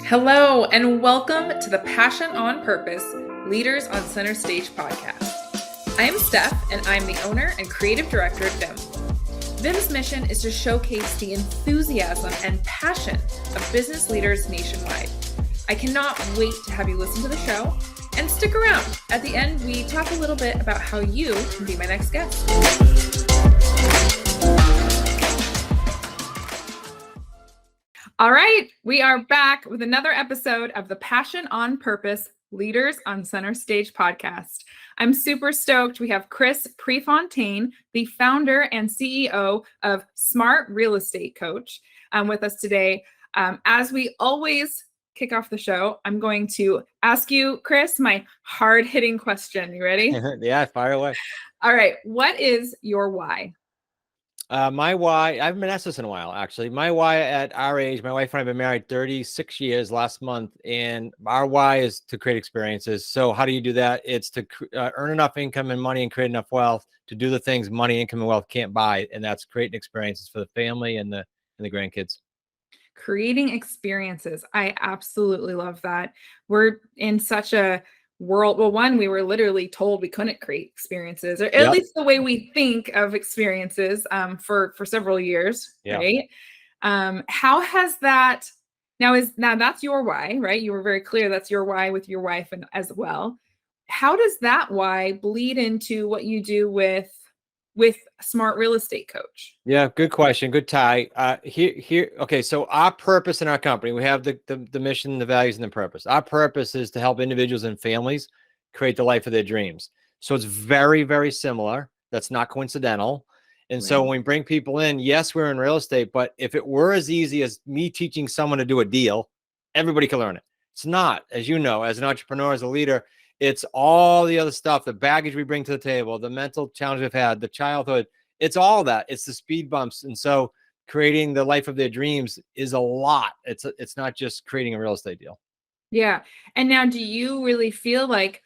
Hello, and welcome to the Passion on Purpose Leaders on Center Stage podcast. I am Steph, and I'm the owner and creative director at VIM. VIM's mission is to showcase the enthusiasm and passion of business leaders nationwide. I cannot wait to have you listen to the show and stick around. At the end, we talk a little bit about how you can be my next guest. All right, we are back with another episode of the Passion on Purpose Leaders on Center Stage podcast. I'm super stoked. We have Chris Prefontaine, the founder and CEO of Smart Real Estate Coach, with us today. As we always kick off the show, I'm going to ask you, Chris, my hard-hitting question. You ready? Yeah, fire away. All right, what is your why? My why, I haven't been asked this in a while, actually. My why at our age, my wife and I have been married 36 years last month, and our why is to create experiences. So how do you do that? It's to earn enough income and money and create enough wealth to do the things money, income, and wealth can't buy, and that's creating experiences for the family and the grandkids. Creating experiences. I absolutely love that. We're in such a world. Well, one, we were literally told we couldn't create experiences, or at least the way we think of experiences, for several years, right? How has that now that's your why, right? You were very clear that's your why with your wife and as well. How does that why bleed into what you do with Smart Real Estate Coach? Yeah, good question. Good tie. Okay. So our purpose in our company, we have the mission, the values, and the purpose. Our purpose is to help individuals and families create the life of their dreams. So it's very, very similar. That's not coincidental. And so when we bring people in, yes, we're in real estate, but if it were as easy as me teaching someone to do a deal, everybody can learn it. It's not, as you know, as an entrepreneur, as a leader. It's all the other stuff, the baggage we bring to the table, the mental challenge we've had, the childhood. It's all that. It's the speed bumps. And so creating the life of their dreams is a lot. It's not just creating a real estate deal. Yeah. And now, do you really feel like,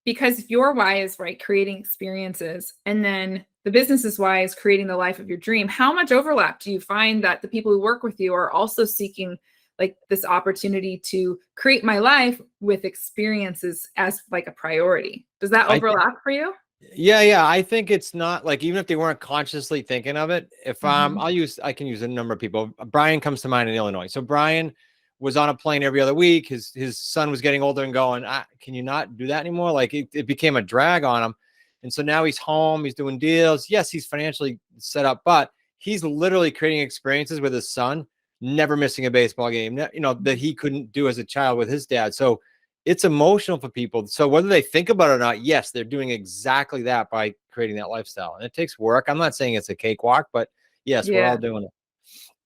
because your why is right, creating experiences, and then the business's why is creating the life of your dream, how much overlap do you find that the people who work with you are also seeking like this opportunity to create my life with experiences as like a priority? Does that overlap for you? Yeah. I think it's not like, even if they weren't consciously thinking of it, if I can use a number of people. Brian comes to mind in Illinois. So Brian was on a plane every other week. His son was getting older and going, can you not do that anymore? Like it became a drag on him. And so now he's home, he's doing deals. Yes, he's financially set up, but he's literally creating experiences with his son, never missing a baseball game, that he couldn't do as a child with his dad. So it's emotional for people. So whether they think about it or not, yes, they're doing exactly that by creating that lifestyle. And it takes work. I'm not saying it's a cakewalk, but yes, we're all doing it.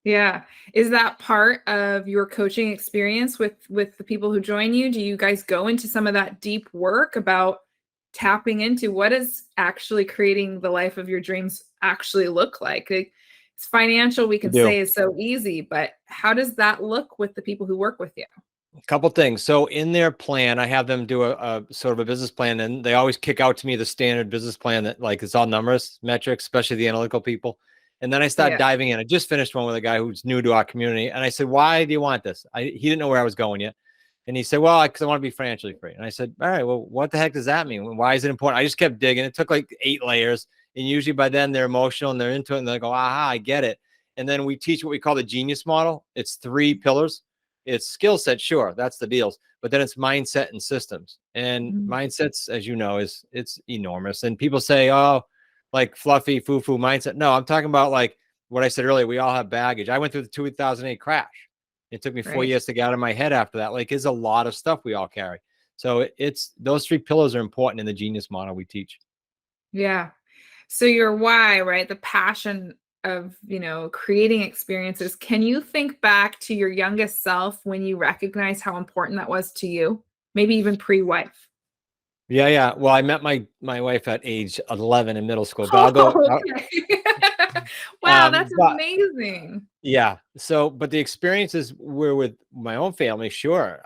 Yeah. Is that part of your coaching experience with the people who join you? Do you guys go into some of that deep work about tapping into what is actually creating the life of your dreams actually look like? It's financial, we can say, is so easy, but how does that look with the people who work with you? A couple things. So in their plan, I have them do a sort of a business plan, and they always kick out to me the standard business plan that like it's all numbers, metrics, especially the analytical people. And then I start diving in. I just finished one with a guy who's new to our community. And I said, why do you want this? He didn't know where I was going yet. And he said, well, because I want to be financially free. And I said, all right, well, what the heck does that mean? Why is it important? I just kept digging. It took like 8 layers. And usually by then they're emotional and they're into it and they go, aha, I get it. And then we teach what we call the genius model. It's 3 pillars. It's skill set, sure, that's the deals, but then it's mindset and systems. And mindsets, as you know, it's enormous. And people say, oh, like fluffy foo-foo mindset. No, I'm talking about like what I said earlier. We all have baggage. I went through the 2008 crash. It took me 4 years to get out of my head after that. Like, it's a lot of stuff we all carry. So it's those 3 pillars are important in the genius model we teach. Yeah. So your why, right? The passion of, creating experiences. Can you think back to your youngest self when you recognize how important that was to you? Maybe even pre-wife. Yeah. Well, I met my wife at age 11 in middle school, but I'll go. Wow, that's amazing. Yeah. So, but the experiences were with my own family, sure.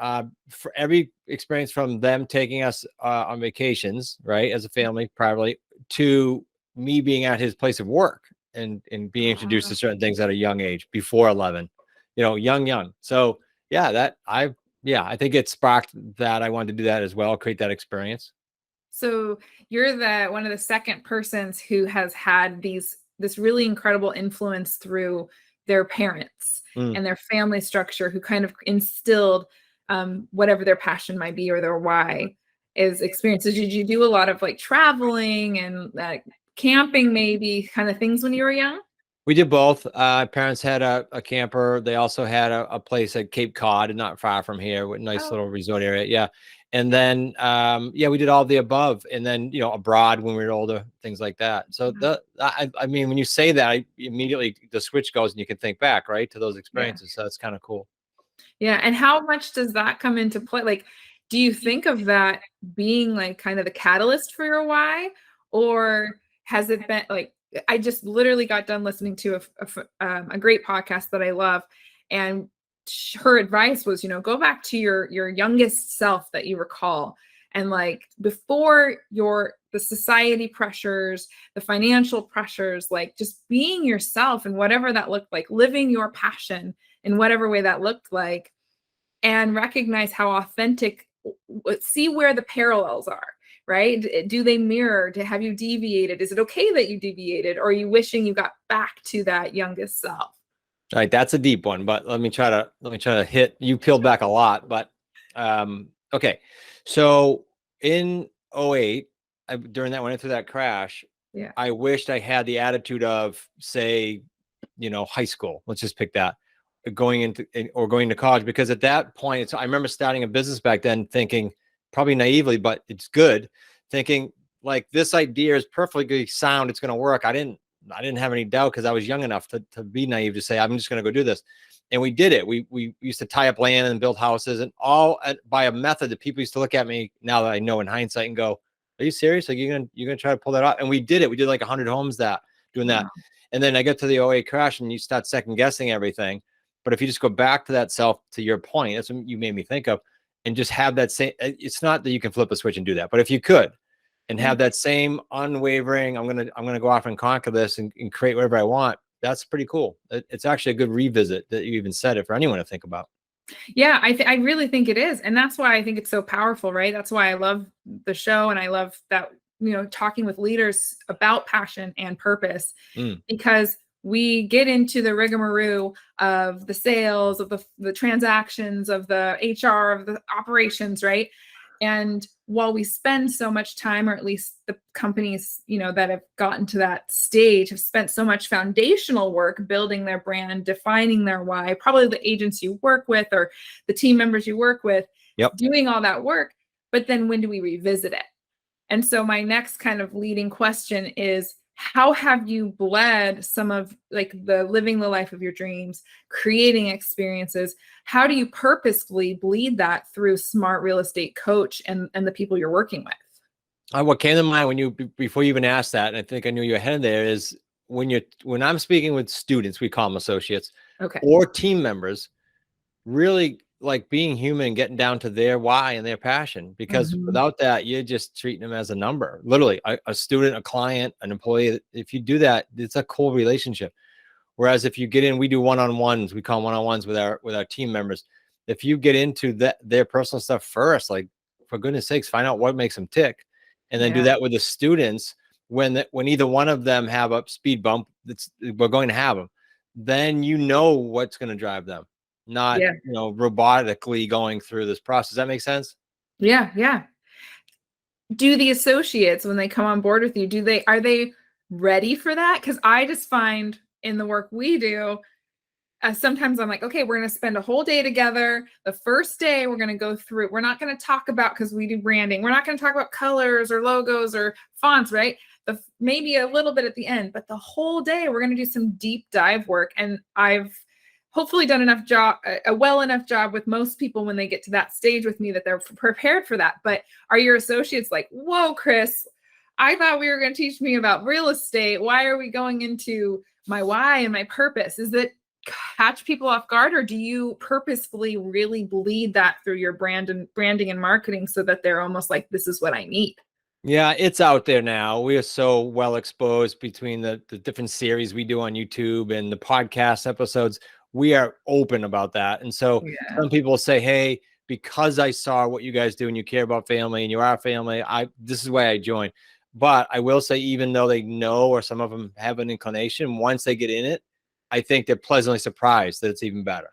For every experience from them taking us on vacations, right, as a family, privately, to me being at his place of work and being introduced to certain things at a young age, before 11, young. So yeah, that Yeah, I think it sparked that I wanted to do that as well, create that experience. So you're one of the second persons who has had this really incredible influence through their parents Mm. and their family structure, who kind of instilled whatever their passion might be or their why is experiences. Did you do a lot of like traveling and camping, maybe kind of things when you were young? We did both. Parents had a camper. They also had a place at Cape Cod, not far from here, with a nice little resort area. Yeah. And then, yeah, we did all the above. And then, abroad when we were older, things like that. So I mean, when you say that, immediately the switch goes and you can think back, right, to those experiences. So that's kind of cool. Yeah. And how much does that come into play? Like, do you think of that being like kind of the catalyst for your why? Or has it been like, I just literally got done listening to a great podcast that I love. And her advice was, go back to your youngest self that you recall. And like before the society pressures, the financial pressures, like just being yourself and whatever that looked like, living your passion in whatever way that looked like, and recognize how authentic, see where the parallels are, right? Do they mirror? Have you deviated? Is it okay that you deviated? Or are you wishing you got back to that youngest self? All right, that's a deep one, but let me try to hit. You peeled back a lot, but okay. So in '08, during that, when I went through that crash, Yeah. I wished I had the attitude of, say, high school. Let's just pick that, going to college, because at that point, I remember starting a business back then, thinking, probably naively, but it's good, thinking like this idea is perfectly sound. It's going to work. I didn't have any doubt because I was young enough to be naive to say, I'm just going to go do this. And we did it. We used to tie up land and build houses, and all by a method that people used to look at me now that I know in hindsight and go, are you serious? Like you're gonna try to pull that off? And we did it. We did like 100 homes doing that. Wow. And then I get to the '08 crash and you start second guessing everything. But if you just go back to that self, to your point, that's what you made me think of, and just have that same, it's not that you can flip a switch and do that, but if you could, and have that same unwavering, I'm gonna go off and conquer this and create whatever I want. That's pretty cool. It's actually a good revisit that you even said it for anyone to think about. Yeah, I really think it is. And that's why I think it's so powerful, right? That's why I love the show. And I love that, talking with leaders about passion and purpose, because we get into the rigmarole of the sales, of the transactions, of the HR, of the operations, right? And while we spend so much time, or at least the companies, that have gotten to that stage have spent so much foundational work building their brand, defining their why, probably the agents you work with or the team members you work with, doing all that work. But then when do we revisit it? And so my next kind of leading question is, how have you bled some of like the living the life of your dreams, creating experiences? How do you purposefully bleed that through smart real estate coach and the people you're working with? What came to mind before you even asked that, and I think I knew you were headed there, is when I'm speaking with students, we call them associates, or team members, really like being human and getting down to their why and their passion, because without that, you're just treating them as a number, literally a student, a client, an employee. If you do that, it's a cool relationship. Whereas if you get in, we do one-on-ones, we call one-on-ones with our team members. If you get into their personal stuff first, like for goodness sakes, find out what makes them tick, and then do that with the students. When either one of them have a speed bump, we're going to have them, then what's going to drive them, not robotically going through this process. Does that make sense? Yeah. Do the associates, when they come on board with you, are they ready for that? Because I just find in the work we do, sometimes I'm like, okay, we're going to spend a whole day together. The first day we're going to go through, we're not going to talk about, because we do branding, we're not going to talk about colors or logos or fonts, right? Maybe a little bit at the end, but the whole day we're going to do some deep dive work. And I've hopefully done a well enough job with most people when they get to that stage with me that they're prepared for that. But are your associates like, whoa, Chris, I thought we were going to teach me about real estate. Why are we going into my why and my purpose? Is it catch people off guard, or do you purposefully really bleed that through your branding and marketing so that they're almost like, this is what I need? Yeah, it's out there now. We are so well exposed between the different series we do on YouTube and the podcast episodes. We are open about that. And so some people say, hey, because I saw what you guys do and you care about family and you are family. This is why I joined. But I will say, even though they know, or some of them have an inclination, once they get in it, I think they're pleasantly surprised that it's even better.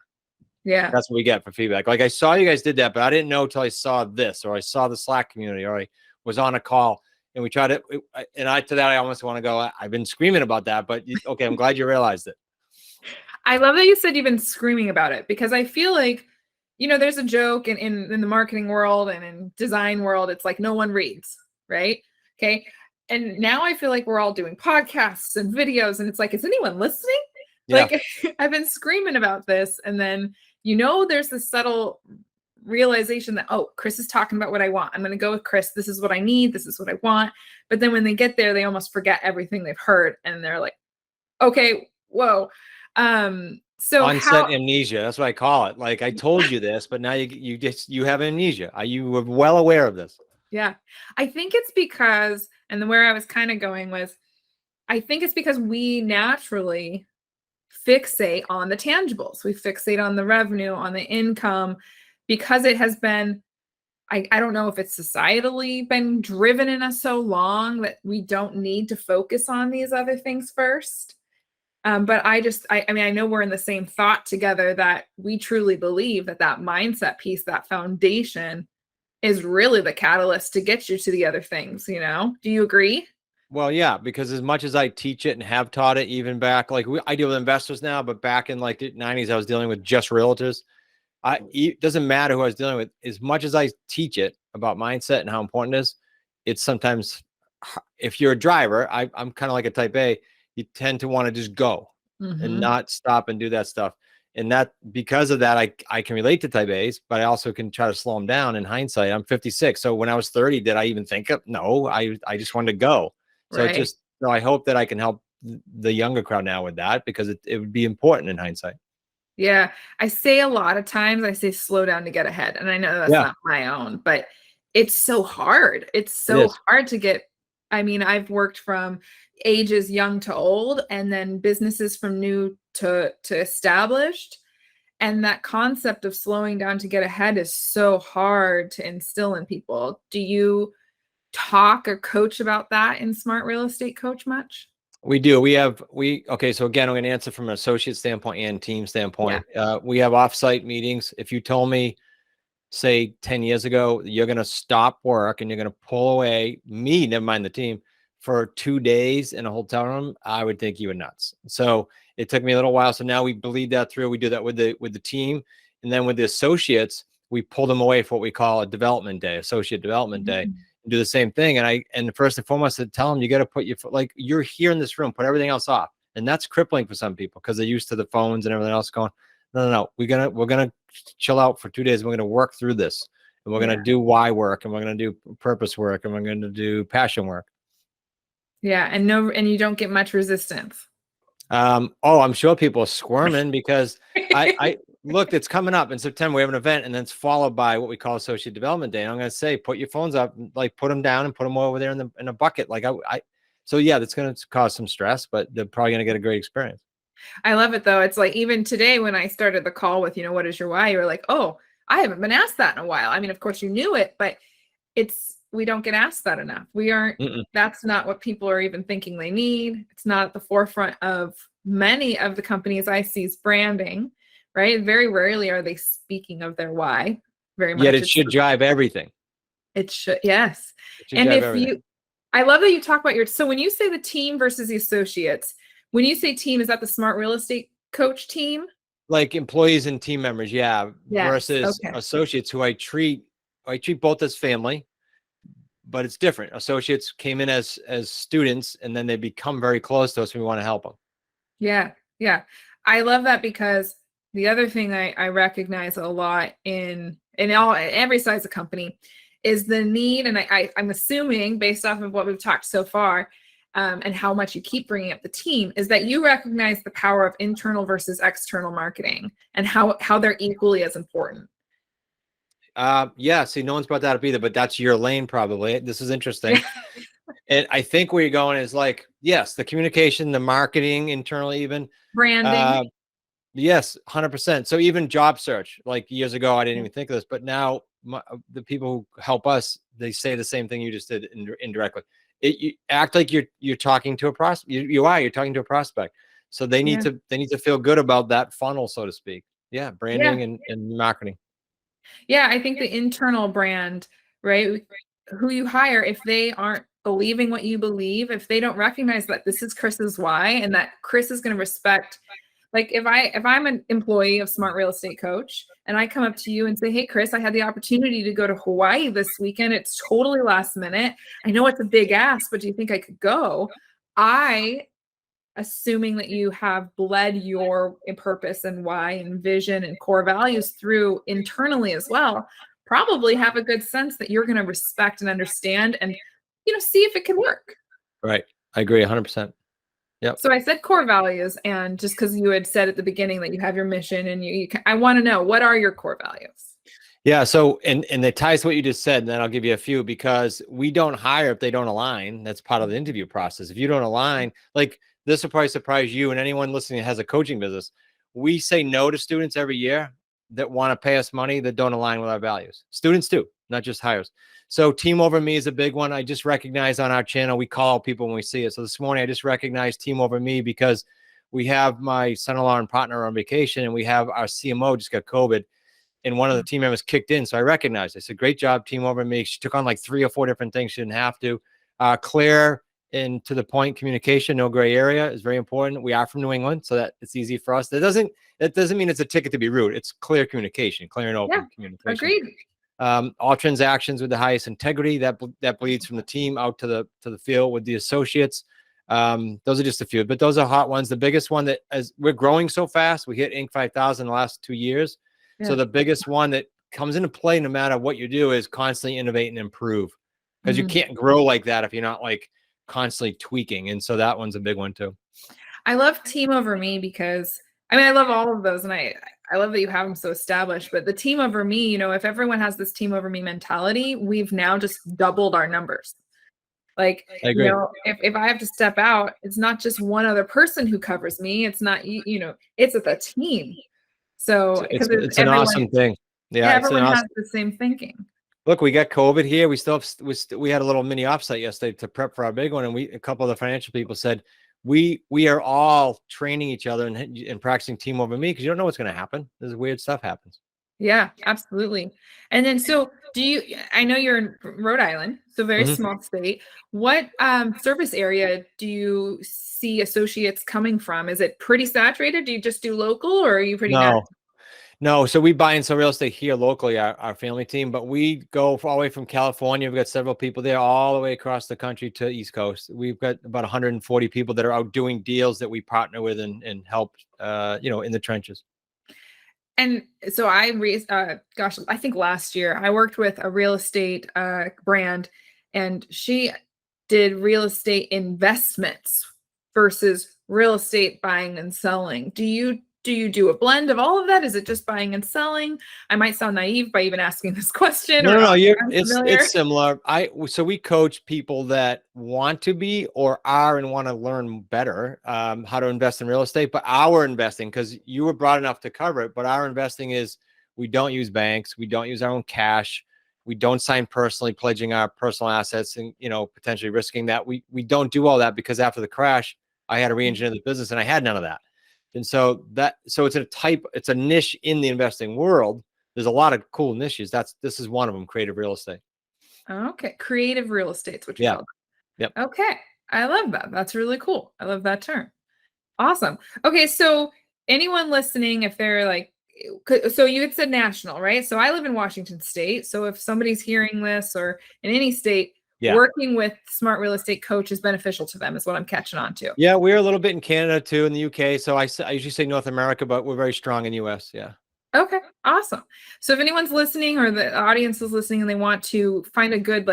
Yeah. That's what we get for feedback. Like, I saw you guys did that, but I didn't know till I saw this, or I saw the Slack community, or I was on a call and we tried it. And I almost want to go, I've been screaming about that, but okay, I'm glad you realized it. I love that you said you've been screaming about it, because I feel like, there's a joke in the marketing world and in design world. It's like, no one reads, right? Okay. And now I feel like we're all doing podcasts and videos, and it's like, is anyone listening? Yeah. Like, I've been screaming about this. And then, there's this subtle realization that, oh, Chris is talking about what I want. I'm going to go with Chris. This is what I need. This is what I want. But then when they get there, they almost forget everything they've heard. And they're like, okay, whoa. So onset amnesia, that's what I call it. Like, I told you this, but now you have amnesia. You were well aware of this. Yeah. I think it's because, and where I was kind of going was, I think it's because we naturally fixate on the tangibles. We fixate on the revenue, on the income, because it has been, I don't know if it's societally been driven in us so long that we don't need to focus on these other things first. But I know we're in the same thought together, that we truly believe that mindset piece, that foundation, is really the catalyst to get you to the other things. Do you agree? Well, yeah, because as much as I teach it and have taught it, even back, like I deal with investors now, but back in like the 90s, I was dealing with just realtors. It doesn't matter who I was dealing with. As much as I teach it about mindset and how important it is, it's sometimes, if you're a driver, I'm kind of like a type A, you tend to want to just go and not stop and do that stuff. And that, because of that, I can relate to type A's, but I also can try to slow them down. In hindsight, I'm 56. So when I was 30, did I even think of? No, I just wanted to go. So Right. I hope that I can help the younger crowd now with that, because it would be important in hindsight. Yeah. I say a lot of times, I say slow down to get ahead. And I know that's not my own, but it's so hard. It's so hard to get. I mean, I've worked from ages young to old, and then businesses from new to established. And that concept of slowing down to get ahead is so hard to instill in people. Do you talk or coach about that in Smart Real Estate Coach much? We do. Okay. So again, I'm going to answer from an associate standpoint and team standpoint. Yeah. We have offsite meetings. If you told me, say 10 years ago, you're going to stop work and you're going to pull away me, never mind the team, for 2 days in a hotel room, I would think you were nuts. So it took me a little while. So now we bleed that through. We do that with the team. And then with the associates, we pull them away for what we call a development day, associate development day. Do the same thing. And first and foremost, I tell them, you got to put like, you're here in this room, put everything else off. And that's crippling for some people, because they're used to the phones and everything else going. No. We're going to chill out for 2 days. We're going to work through this, and we're going to do why work, and we're going to do purpose work, and we're going to do passion work. Yeah. And you don't get much resistance. I'm sure people are squirming, because I look, it's coming up in September. We have an event, and then it's followed by what we call Associate Development Day. And I'm going to say, put your phones up, like put them down and put them over there in a bucket. Like so yeah, that's going to cause some stress, but they're probably going to get a great experience. I love it though. It's like, even today when I started the call with, what is your why? You were like, oh, I haven't been asked that in a while. I mean, of course you knew it, but we don't get asked that enough. That's not what people are even thinking they need. It's not at the forefront of many of the companies I see's branding, right? Very rarely are they speaking of their why. Very much. Yet it should drive everything. It should, yes. And I love that you talk about so when you say the team versus the associates, when you say team, is that the Smart Real Estate Coach team? Like employees and team members, versus associates, who I treat both as family, but it's different. Associates came in as students, and then they become very close to us, and we want to help them. Yeah. Yeah. I love that, because the other thing I recognize a lot in every size of company is the need. And I'm assuming, based off of what we've talked so far, and how much you keep bringing up the team, is that you recognize the power of internal versus external marketing, and how they're equally as important. See, no one's brought that up either, but that's your lane, probably. This is interesting. And I think where you're going is like, yes, the communication, the marketing, internally, even branding. Yes, 100%. So even job search, like years ago, I didn't even think of this, but now the people who help us, they say the same thing you just did indirectly. You act like you're talking to a prospect. You're talking to a prospect. So they need to feel good about that funnel, so to speak. Yeah, branding and marketing. Yeah, I think the internal brand, right? Who you hire, if they aren't believing what you believe, if they don't recognize that this is Chris's why and that Chris is going to respect, like if I'm an employee of Smart Real Estate Coach and I come up to you and say, "Hey Chris, I had the opportunity to go to Hawaii this weekend. It's totally last minute. I know it's a big ask, but do you think I could go?" I, assuming that you have bled your purpose and why and vision and core values through internally as well, probably have a good sense that you're going to respect and understand and, see if it can work. Right. I agree 100%. Yep. So I said core values, and just because you had said at the beginning that you have your mission and I want to know, what are your core values? Yeah. So, and it ties to what you just said, and then I'll give you a few, because we don't hire if they don't align. That's part of the interview process. If you don't align, like this will probably surprise you and anyone listening that has a coaching business. We say no to students every year that want to pay us money that don't align with our values. Students too, not just hires. So team over me is a big one. I just recognize on our channel, we call people when we see it. So this morning I just recognized team over me because we have my son-in-law and partner on vacation, and we have our CMO just got COVID, and one of the team members kicked in. So I recognized, I said, "Great job, team over me." She took on like 3 or 4 different things she didn't have to. Clear and to the point communication, no gray area, is very important. We are from New England, so that it's easy for us. That doesn't mean it's a ticket to be rude. It's clear communication, clear and open communication. Agreed. All transactions with the highest integrity, that bleeds from the team out to the field with the associates. Those are just a few, but those are hot ones. The biggest one, that as we're growing so fast, we hit Inc. 5000 in the last 2 years. Yeah. So the biggest one that comes into play no matter what you do is constantly innovate and improve, because you can't grow like that if you're not like constantly tweaking. And so that one's a big one too. I love team over me because I love all of those, and I love that you have them so established, but the team over me, if everyone has this team over me mentality, we've now just doubled our numbers. Like, if I have to step out, it's not just one other person who covers me. It's not, it's with a team. So it's an awesome thing. Yeah, everyone has the same thinking. Look, we got COVID here. We had a little mini offsite yesterday to prep for our big one, and a couple of the financial people said we are all training each other and practicing team over me, because you don't know what's going to happen. This weird stuff happens. Yeah, absolutely. And then, so I know you're in Rhode Island, so very small state. What service area do you see associates coming from? Is it pretty saturated? Do you just do local, or are you pretty national? No. So we buy and sell real estate here locally, our family team, but we go all the way from California. We've got several people there all the way across the country to East Coast. We've got about 140 people that are out doing deals that we partner with and help, in the trenches. And so I think last year I worked with a real estate brand, and she did real estate investments versus real estate buying and selling. Do you do a blend of all of that? Is it just buying and selling? I might sound naive by even asking this question. No, it's similar. So we coach people that want to be or are and want to learn better how to invest in real estate. But our investing, because you were broad enough to cover it, but our investing is, we don't use banks, we don't use our own cash, we don't sign personally pledging our personal assets and potentially risking that. We don't do all that, because after the crash, I had to re-engineer the business and I had none of that. And so it's a niche in the investing world. There's a lot of cool niches. This is one of them, creative real estate. Okay. Creative real estate's what you call it. Yep. Okay. I love that. That's really cool. I love that term. Awesome. Okay. So anyone listening, if they're like, so you had said national, right? So I live in Washington State. So if somebody's hearing this, or in any state, working with Smart Real Estate Coach is beneficial to them, is what I'm catching on to. Yeah, we're a little bit in Canada too, in the UK. So I usually say North America, but we're very strong in US. Yeah. Okay, awesome. So if anyone's listening, or the audience is listening, and they want to find a good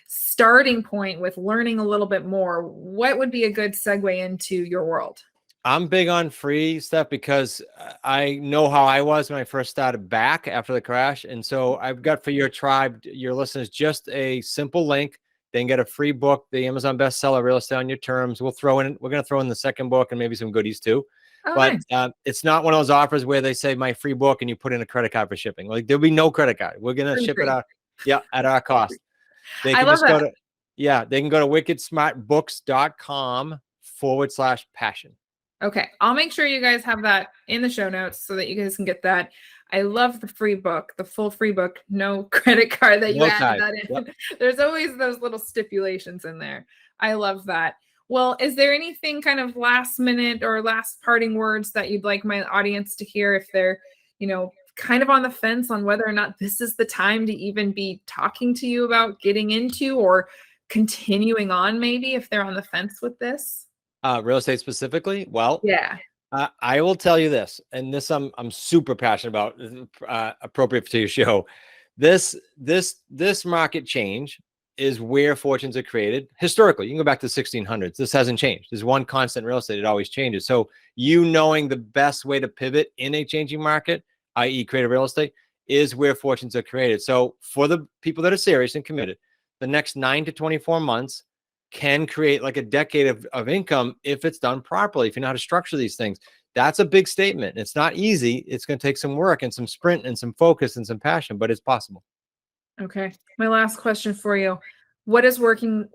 starting point with learning a little bit more, what would be a good segue into your world? I'm big on free stuff, because I know how I was when I first started back after the crash. And so I've got for your tribe, your listeners, just a simple link. They can get a free book, the Amazon bestseller, Real Estate on Your Terms. We're going to throw in the second book and maybe some goodies too. Oh, but nice. it's not one of those offers where they say my free book and you put in a credit card for shipping. Like there'll be no credit card. We're going to ship it Free. out. Yeah. At our cost. They I can love just go that. to, they can go to wickedsmartbooks.com/passion. Okay. I'll make sure you guys have that in the show notes so that you guys can get that. I love the free book, the full free book, no credit card that you added that in. Yep. There's always those little stipulations in there. I love that. Well, is there anything kind of last minute or last parting words that you'd like my audience to hear if they're, kind of on the fence on whether or not this is the time to even be talking to you about getting into or continuing on, maybe if they're on the fence with this? Real estate specifically? Well, yeah. I will tell you this, and this I'm super passionate about, appropriate to your show. This market change is where fortunes are created. Historically, you can go back to the 1600s. This hasn't changed. There's one constant in real estate. It always changes. So knowing the best way to pivot in a changing market, i.e. creative real estate, is where fortunes are created. So for the people that are serious and committed, the next 9 to 24 months can create like a decade of income if it's done properly, if you know how to structure these things. That's a big statement. It's not easy. It's going to take some work and some sprint and some focus and some passion, but it's possible. Okay. My last question for you. What does working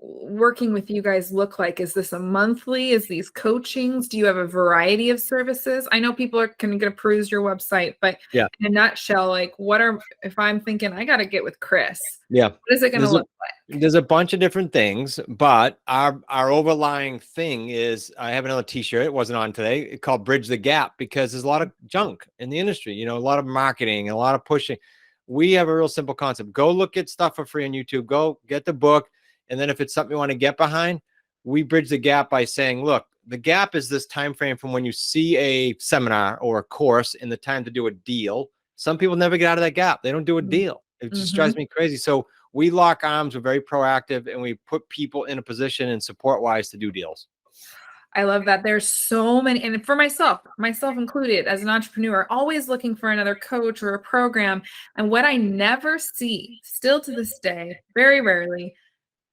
with you guys look like? Is this a monthly? Is these coachings? Do you have a variety of services? I know people are going to peruse your website, but in a nutshell, like if I'm thinking I got to get with Chris, what is it going to look like? There's a bunch of different things, but our overlying thing is, I have another t-shirt. It wasn't on today, called Bridge the Gap, because there's a lot of junk in the industry, a lot of marketing, a lot of pushing. We have a real simple concept. Go look at stuff for free on YouTube. Go get the book. And then if it's something you want to get behind, we bridge the gap by saying, look, the gap is this time frame from when you see a seminar or a course and the time to do a deal. Some people never get out of that gap. They don't do a deal. It just drives me crazy. So we lock arms. We're very proactive, and we put people in a position and support-wise to do deals. I love that. There's so many, and for myself included, as an entrepreneur, always looking for another coach or a program. And what I never see, still to this day, very rarely,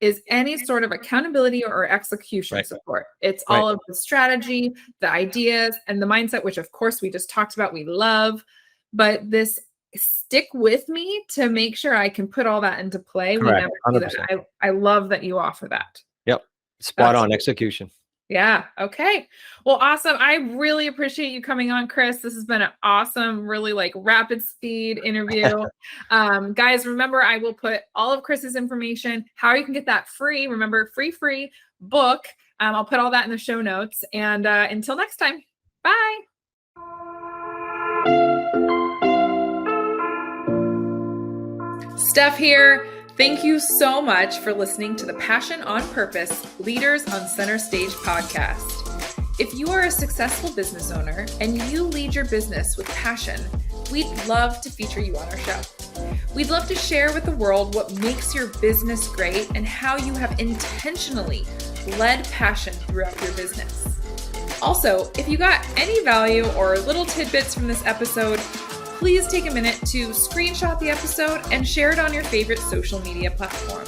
is any sort of accountability or execution support. It's all of the strategy, the ideas, and the mindset, which of course we just talked about, we love, but this stick with me to make sure I can put all that into play. Correct. We never do that. I love that you offer that. Yep. Spot on execution. Yeah. Okay. Well, awesome. I really appreciate you coming on, Chris. This has been an awesome, really rapid speed interview. Guys, remember, I will put all of Chris's information, how you can get that free. Remember, free book. I'll put all that in the show notes. And until next time, bye. Steph here. Thank you so much for listening to the Passion on Purpose Leaders on Center Stage podcast. If you are a successful business owner and you lead your business with passion, we'd love to feature you on our show. We'd love to share with the world what makes your business great and how you have intentionally led passion throughout your business. Also, if you got any value or little tidbits from this episode, please take a minute to screenshot the episode and share it on your favorite social media platform.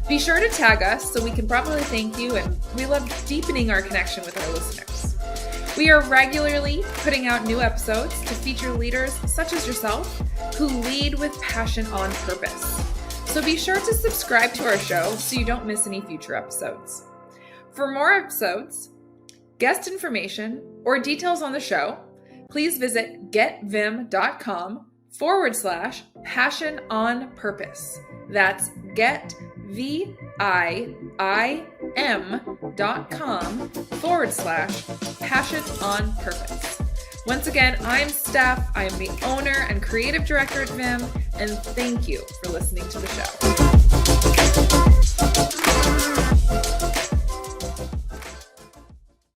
Be sure to tag us so we can properly thank you, and we love deepening our connection with our listeners. We are regularly putting out new episodes to feature leaders such as yourself who lead with passion on purpose. So be sure to subscribe to our show so you don't miss any future episodes. For more episodes, guest information, or details on the show, please visit getvim.com/passion on purpose. That's getvim.com/passion on purpose. Once again, I'm Steph. I am the owner and creative director at Vim, and thank you for listening to the show.